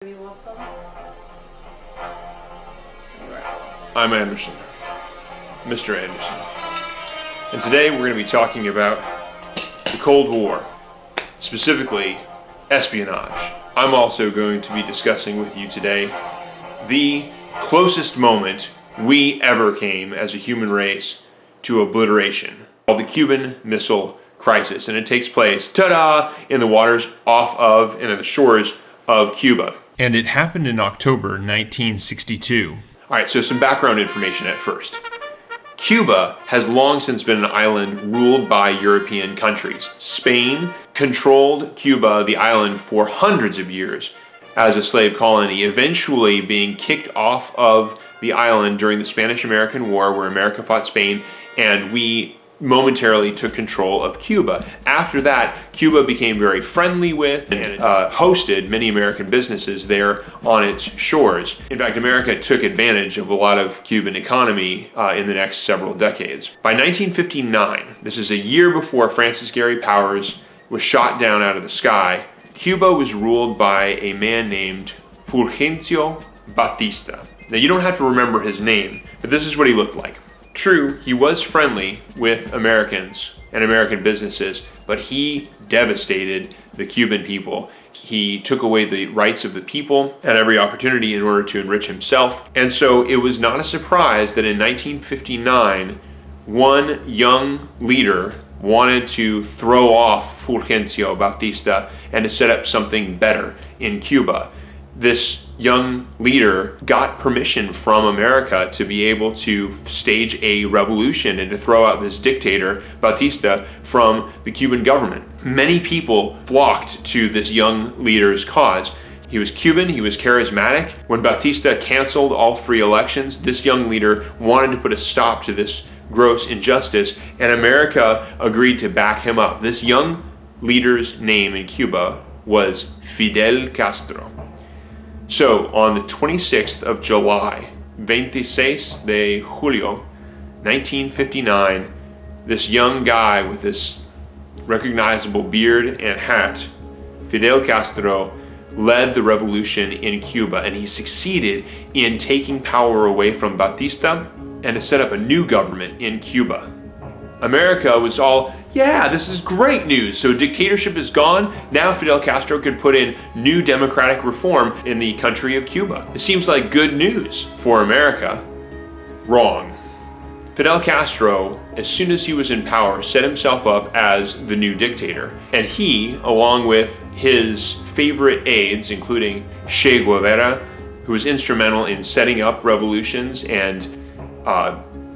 I'm Anderson, Mr. Anderson, and today we're going to be talking about the Cold War, specifically espionage. I'm also going to be discussing with you today the closest moment we ever came as a human race to obliteration, called the Cuban Missile Crisis, and it takes place, ta-da, in the waters off of and at the shores of Cuba. And it happened in October 1962. All right, so some background information at first. Cuba has long since been an island ruled by European countries. Spain controlled Cuba, the island, for hundreds of years as a slave colony, eventually being kicked off of the island during the Spanish-American War, where America fought Spain, and we momentarily took control of Cuba. After that, Cuba became very friendly with and hosted many American businesses there on its shores. In fact, America took advantage of a lot of Cuban economy in the next several decades. By 1959, this is a year before Francis Gary Powers was shot down out of the sky, Cuba was ruled by a man named Fulgencio Batista. Now, you don't have to remember his name, but this is what he looked like. True, he was friendly with Americans and American businesses, but he devastated the Cuban people. He took away the rights of the people at every opportunity in order to enrich himself. And so it was not a surprise that in 1959, one young leader wanted to throw off Fulgencio Batista and to set up something better in Cuba. This young leader got permission from America to be able to stage a revolution and to throw out this dictator, Batista, from the Cuban government. Many people flocked to this young leader's cause. He was Cuban, he was charismatic. When Batista canceled all free elections, this young leader wanted to put a stop to this gross injustice, and America agreed to back him up. This young leader's name in Cuba was Fidel Castro. So, on the 26th of July, 26 de Julio, 1959, this young guy with this recognizable beard and hat, Fidel Castro, led the revolution in Cuba, and he succeeded in taking power away from Batista and to set up a new government in Cuba. America was all, yeah, this is great news. So dictatorship is gone. Now Fidel Castro could put in new democratic reform in the country of Cuba. It seems like good news for America. Wrong. Fidel Castro, as soon as he was in power, set himself up as the new dictator. And he, along with his favorite aides, including Che Guevara, who was instrumental in setting up revolutions and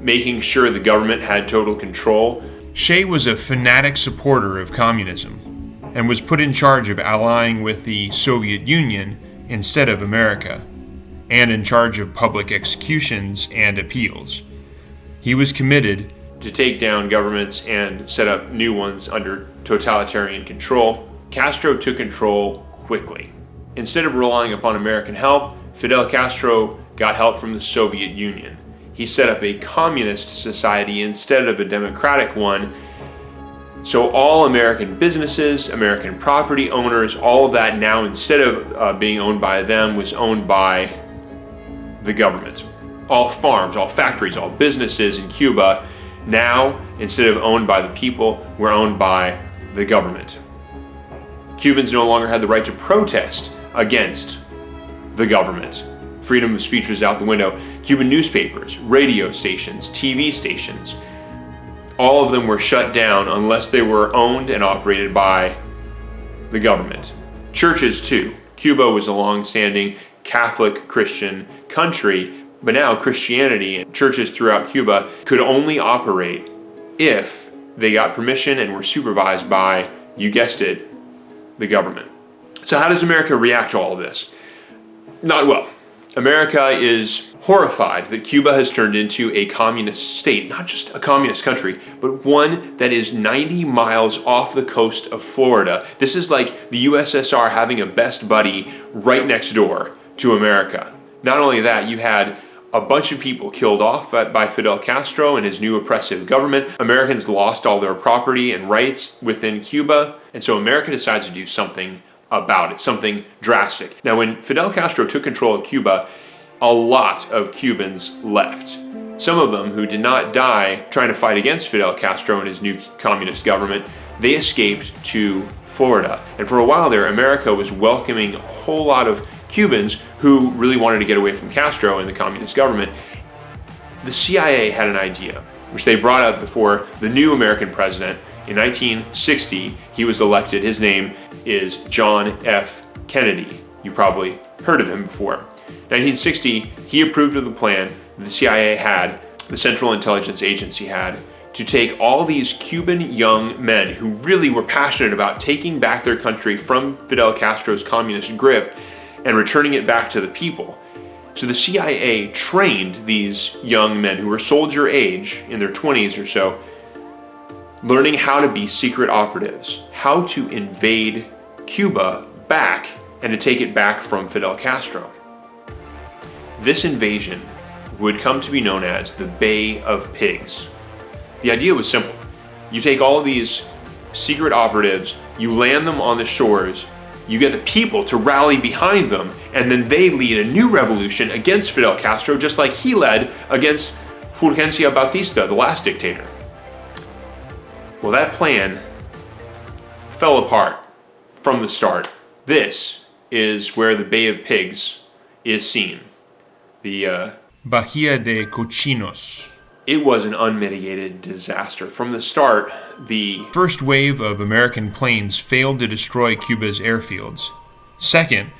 making sure the government had total control. Che was a fanatic supporter of communism and was put in charge of allying with the Soviet Union instead of America, and in charge of public executions and appeals. He was committed to take down governments and set up new ones under totalitarian control. Castro took control quickly. Instead of relying upon American help, Fidel Castro got help from the Soviet Union. He set up a communist society instead of a democratic one. So all American businesses, American property owners, all of that now, instead of being owned by them, was owned by the government. All farms, all factories, all businesses in Cuba now, instead of owned by the people, were owned by the government. Cubans no longer had the right to protest against the government. Freedom of speech was out the window. Cuban newspapers, radio stations, TV stations, all of them were shut down unless they were owned and operated by the government. Churches too. Cuba was a long-standing Catholic Christian country, but now Christianity and churches throughout Cuba could only operate if they got permission and were supervised by, you guessed it, the government. So how does America react to all of this? Not well. America is horrified that Cuba has turned into a communist state, not just a communist country, but one that is 90 miles off the coast of Florida. This is like the USSR having a best buddy right next door to America. Not only that, you had a bunch of people killed off by Fidel Castro and his new oppressive government. Americans lost all their property and rights within Cuba, and so America decides to do something about it, something drastic. Now, when Fidel Castro took control of Cuba, a lot of Cubans left. Some of them who did not die trying to fight against Fidel Castro and his new communist government, they escaped to Florida. And for a while there, America was welcoming a whole lot of Cubans who really wanted to get away from Castro and the communist government. The CIA had an idea, which they brought up before the new American president. In 1960, he was elected. His name is John F. Kennedy. You probably heard of him before. 1960, he approved of the plan the CIA had, the Central Intelligence Agency had, to take all these Cuban young men who really were passionate about taking back their country from Fidel Castro's communist grip and returning it back to the people. So the CIA trained these young men who were soldier age, in their 20s or so, learning how to be secret operatives, how to invade Cuba back and to take it back from Fidel Castro. This invasion would come to be known as the Bay of Pigs. The idea was simple. You take all of these secret operatives, you land them on the shores, you get the people to rally behind them, and then they lead a new revolution against Fidel Castro, just like he led against Fulgencio Batista, the last dictator. Well, that plan fell apart from the start. This is where the Bay of Pigs is seen. The Bahia de Cochinos. It was an unmitigated disaster. From the start, the first wave of American planes failed to destroy Cuba's airfields. Second,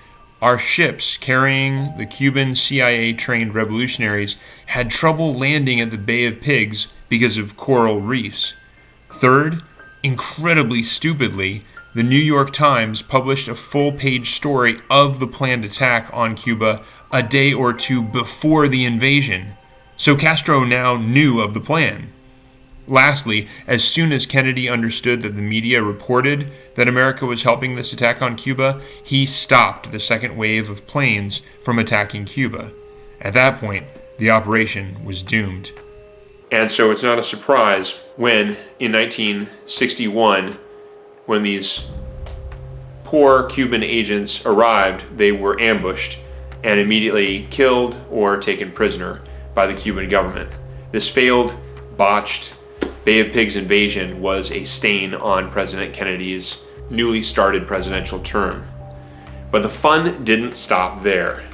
our ships carrying the Cuban CIA-trained revolutionaries had trouble landing at the Bay of Pigs because of coral reefs. Third, incredibly stupidly, the New York Times published a full-page story of the planned attack on Cuba a day or two before the invasion. So Castro now knew of the plan. Lastly, as soon as Kennedy understood that the media reported that America was helping this attack on Cuba, he stopped the second wave of planes from attacking Cuba. At that point, the operation was doomed. And so it's not a surprise when, in 1961, when these poor Cuban agents arrived, they were ambushed and immediately killed or taken prisoner by the Cuban government. This failed, botched Bay of Pigs invasion was a stain on President Kennedy's newly started presidential term. But the fun didn't stop there,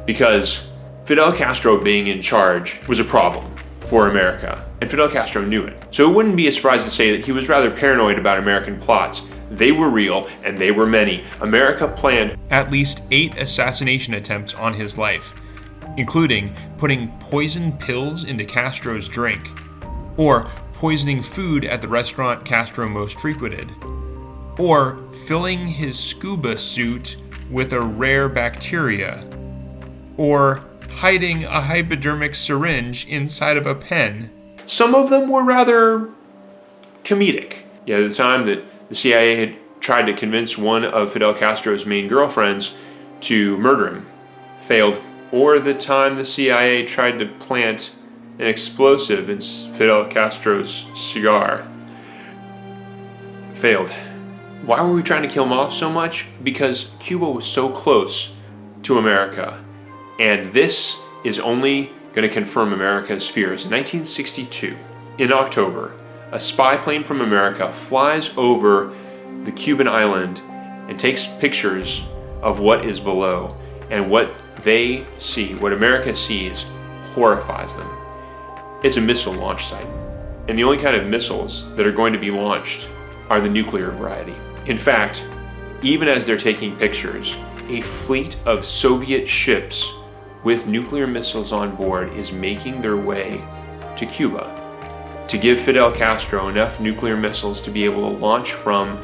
because Fidel Castro being in charge was a problem for America, and Fidel Castro knew it. So it wouldn't be a surprise to say that he was rather paranoid about American plots. They were real, and they were many. America planned at least 8 assassination attempts on his life, including putting poison pills into Castro's drink, or poisoning food at the restaurant Castro most frequented, or filling his scuba suit with a rare bacteria, or hiding a hypodermic syringe inside of a pen. Some of them were rather comedic. At the time that the CIA had tried to convince one of Fidel Castro's main girlfriends to murder him, failed. Or the time the CIA tried to plant an explosive in Fidel Castro's cigar, failed. Why were we trying to kill him off so much? Because Cuba was so close to America. And this is only going to confirm America's fears. In 1962, in October, a spy plane from America flies over the Cuban island and takes pictures of what is below. And what they see, what America sees, horrifies them. It's a missile launch site. And the only kind of missiles that are going to be launched are the nuclear variety. In fact, even as they're taking pictures, a fleet of Soviet ships with nuclear missiles on board is making their way to Cuba to give Fidel Castro enough nuclear missiles to be able to launch from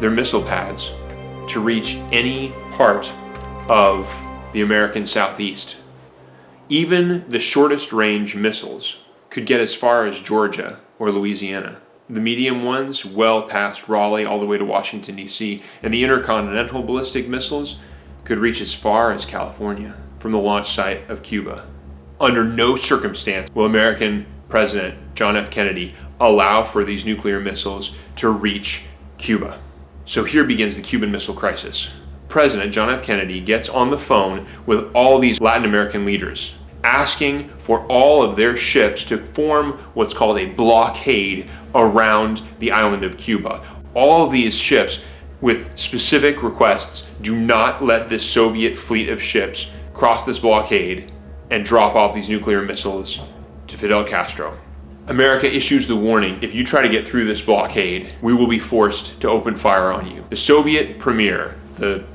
their missile pads to reach any part of the American Southeast. Even the shortest range missiles could get as far as Georgia or Louisiana. The medium ones, well past Raleigh all the way to Washington, D.C., and the intercontinental ballistic missiles could reach as far as California from the launch site of Cuba. Under no circumstance will American President John F. Kennedy allow for these nuclear missiles to reach Cuba. So here begins the Cuban Missile Crisis. President John F. Kennedy gets on the phone with all these Latin American leaders, asking for all of their ships to form what's called a blockade around the island of Cuba. All of these ships with specific requests: do not let this Soviet fleet of ships cross this blockade and drop off these nuclear missiles to Fidel Castro. America issues the warning: if you try to get through this blockade, we will be forced to open fire on you. The Soviet premier, the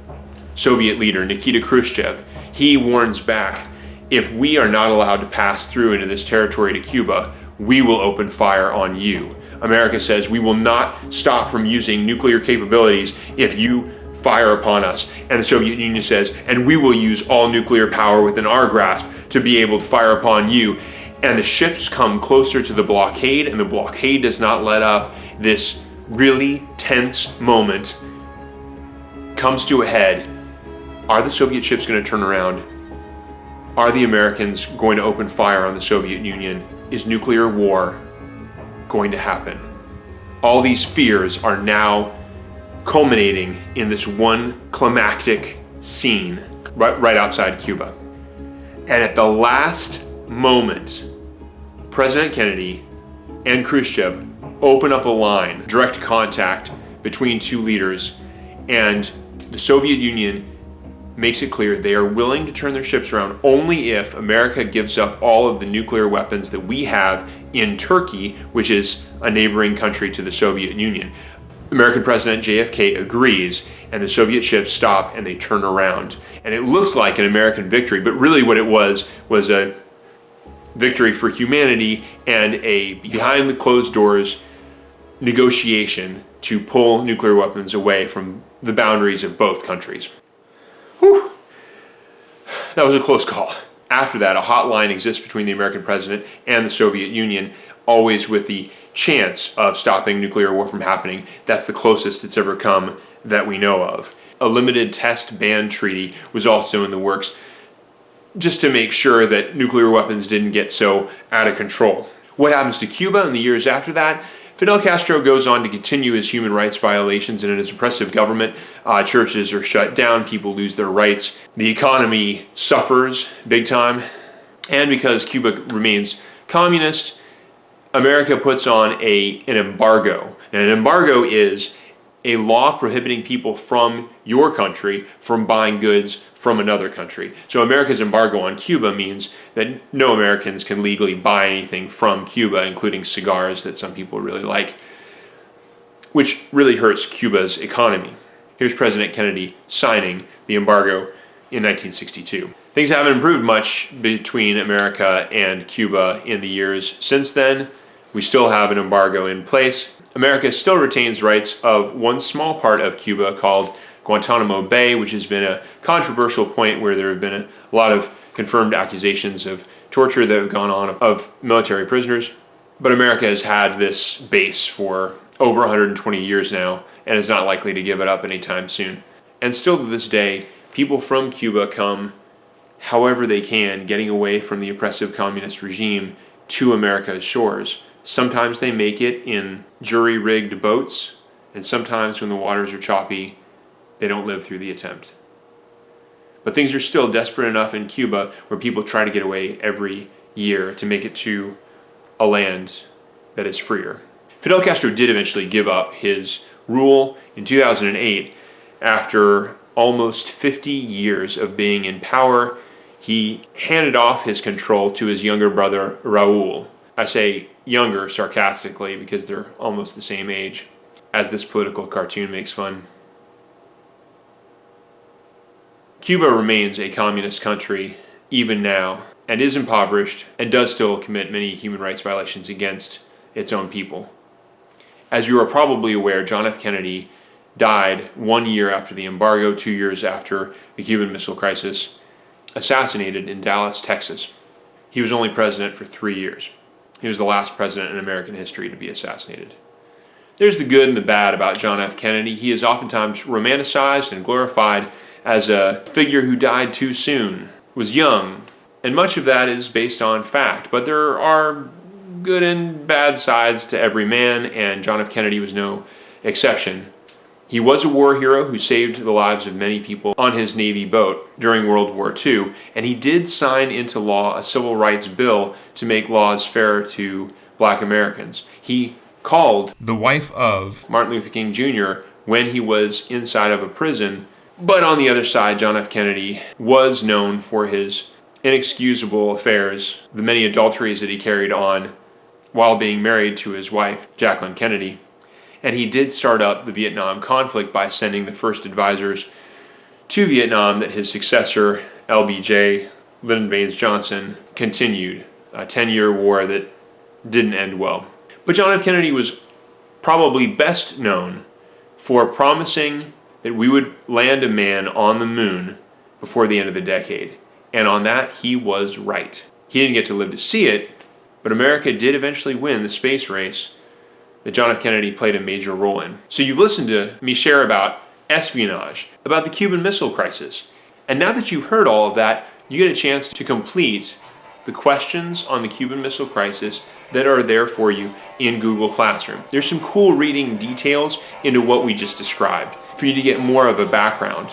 Soviet leader Nikita Khrushchev, he warns back: if we are not allowed to pass through into this territory to Cuba, we will open fire on you. America says we will not stop from using nuclear capabilities if you fire upon us. And the Soviet Union says, and we will use all nuclear power within our grasp to be able to fire upon you. And the ships come closer to the blockade, and the blockade does not let up. This really tense moment comes to a head. Are the Soviet ships going to turn around? Are the Americans going to open fire on the Soviet Union? Is nuclear war going to happen? All these fears are now culminating in this one climactic scene right outside Cuba. And at the last moment, President Kennedy and Khrushchev open up a line, direct contact between two leaders, and the Soviet Union makes it clear they are willing to turn their ships around only if America gives up all of the nuclear weapons that we have in Turkey, which is a neighboring country to the Soviet Union. American President JFK agrees, and the Soviet ships stop and they turn around. And it looks like an American victory, but really what it was a victory for humanity and a behind the closed doors negotiation to pull nuclear weapons away from the boundaries of both countries. Whew. That was a close call. After that, a hotline exists between the American president and the Soviet Union, always with the chance of stopping nuclear war from happening. That's the closest it's ever come that we know of. A limited test ban treaty was also in the works, just to make sure that nuclear weapons didn't get so out of control. What happens to Cuba in the years after that? Fidel Castro goes on to continue his human rights violations in his oppressive government. Churches are shut down, people lose their rights. The economy suffers big time. And because Cuba remains communist, America puts on an embargo. And an embargo is a law prohibiting people from your country from buying goods from another country. So America's embargo on Cuba means that no Americans can legally buy anything from Cuba, including cigars that some people really like, which really hurts Cuba's economy. Here's President Kennedy signing the embargo in 1962. Things haven't improved much between America and Cuba in the years since then. We still have an embargo in place. America still retains rights of one small part of Cuba called Guantanamo Bay, which has been a controversial point where there have been a lot of confirmed accusations of torture that have gone on of military prisoners. But America has had this base for over 120 years now and is not likely to give it up anytime soon. And still to this day, people from Cuba come however they can, getting away from the oppressive communist regime to America's shores. Sometimes they make it in jury-rigged boats, and sometimes when the waters are choppy, they don't live through the attempt. But things are still desperate enough in Cuba where people try to get away every year to make it to a land that is freer. Fidel Castro did eventually give up his rule in 2008 after almost 50 years of being in power. He handed off his control to his younger brother, Raul. I say younger sarcastically because they're almost the same age, as this political cartoon makes fun. Cuba remains a communist country even now, and is impoverished, and does still commit many human rights violations against its own people. As you are probably aware, John F. Kennedy died 1 year after the embargo, 2 years after the Cuban Missile Crisis, assassinated in Dallas, Texas. He was only president for 3 years. He was the last president in American history to be assassinated. There's the good and the bad about John F. Kennedy. He is oftentimes romanticized and glorified as a figure who died too soon, was young, and much of that is based on fact. But there are good and bad sides to every man, and John F. Kennedy was no exception. He was a war hero who saved the lives of many people on his Navy boat during World War II, and he did sign into law a civil rights bill to make laws fair to black Americans. He called the wife of Martin Luther King Jr. when he was inside of a prison. But on the other side, John F. Kennedy was known for his inexcusable affairs, the many adulteries that he carried on while being married to his wife, Jacqueline Kennedy. And he did start up the Vietnam conflict by sending the first advisors to Vietnam that his successor, LBJ, Lyndon Baines Johnson, continued. A 10-year war that didn't end well. But John F. Kennedy was probably best known for promising that we would land a man on the moon before the end of the decade. And on that, he was right. He didn't get to live to see it, but America did eventually win the space race that John F. Kennedy played a major role in. So you've listened to me share about espionage, about the Cuban Missile Crisis. And now that you've heard all of that, you get a chance to complete the questions on the Cuban Missile Crisis that are there for you in Google Classroom. There's some cool reading details into what we just described for you to get more of a background